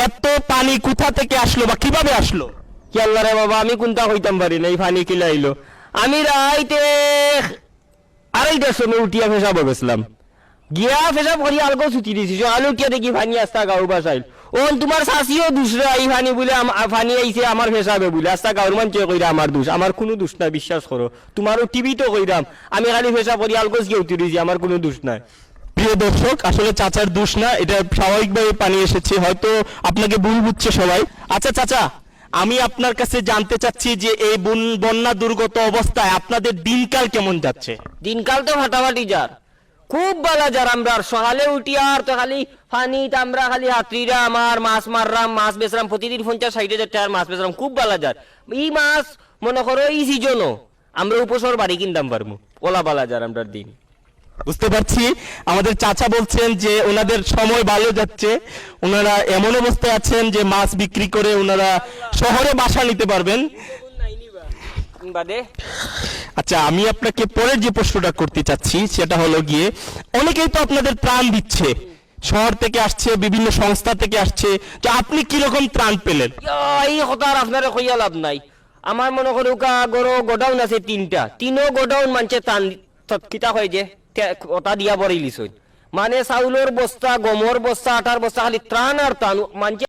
এত পানি কোথা থেকে আসলো বা কিভাবে আসলো? কি আল্লাহ রে বাবা, আমি কোনটা হইতাম পারি না, এই পানি কিলা আইলো। আমি রাইতে 2:30টার সময় উঠিয়া পেশাব গেছিলাম, গিয়া পেশাব করি আলগো ছুটি দিছি, আলু উঠিয়া দেখি পানি আস্তা গাঁর বাসাইল। ও তোমার শাশিও দুসরা এই পানি বলে পানি আইছে আমার পেশাবে বলে, আস্তা গাঁর মানুষে কইরা আমার দোষ, আমার কোনো দোষ নাই, বিশ্বাস করো। তোমারও টিভি তো কইরাম, আমি খালি পেশাব করি আলগোজ গিয়ে উঠি দিয়েছি, আমার কোনো দোষ নাই। প্রিয় দর্শক, আসলে চাচার দোষ না, এটা স্বাভাবিকভাবে পানি এসেছে, হয়তো আপনাকে ভুল বুঝছে সবাই। আচ্ছা চাচা, আমি আপনার কাছে জানতে চাচ্ছি যে এই বন্যা দুর্গত অবস্থায় আপনাদের দিনকাল কেমন যাচ্ছে? দিনকাল তো ফাটাফাটি যার, খুব বালা যার। আমরা সকালে উঠি আর তো খালি পানিত আমরা খালি হাত্রীরা আমার মাছ মাররাম, মাছ বেচরাম, প্রতিদিন 50-60 হাজার টাকার মাছ বেচরাম, খুব বালা যার। এই মাছ মনে করো এই সিজনও আমরা উপসর বাড়ি কিনতাম পারবো, ওলা বালা যার আমরা দিন। বুঝতে পারছি, আমাদের চাচা বলছেন যে ওনাদের সময় ভালো যাচ্ছে, ওনারা এমন অবস্থায় আছেন যে মাছ বিক্রি করে ওনারা শহরে বাসা নিতে পারবেন। আচ্ছা, আমি আপনাকে পরের যে প্রশ্নটা করতে চাচ্ছি সেটা হলো গিয়ে, অনেকেই তো আপনাদের ত্রাণ দিচ্ছে, শহর থেকে আসছে, বিভিন্ন সংস্থা থেকে আসছে, যে আপনি কিরকম ত্রাণ পেলেন? এই কথা আর আপনারা কইয়া লাভ নাই। আমার মনে করো গরো গোডাউন আছে 3টা, তিনও গোডাউন মানছে টান কিতা হয় যে ওটা দিয়া বড়িলিস, মানে চাউলের বস্তা, গমের বস্তা, আটার বস্তা, খালি ত্রাণ আর ত্রাণ মানছে।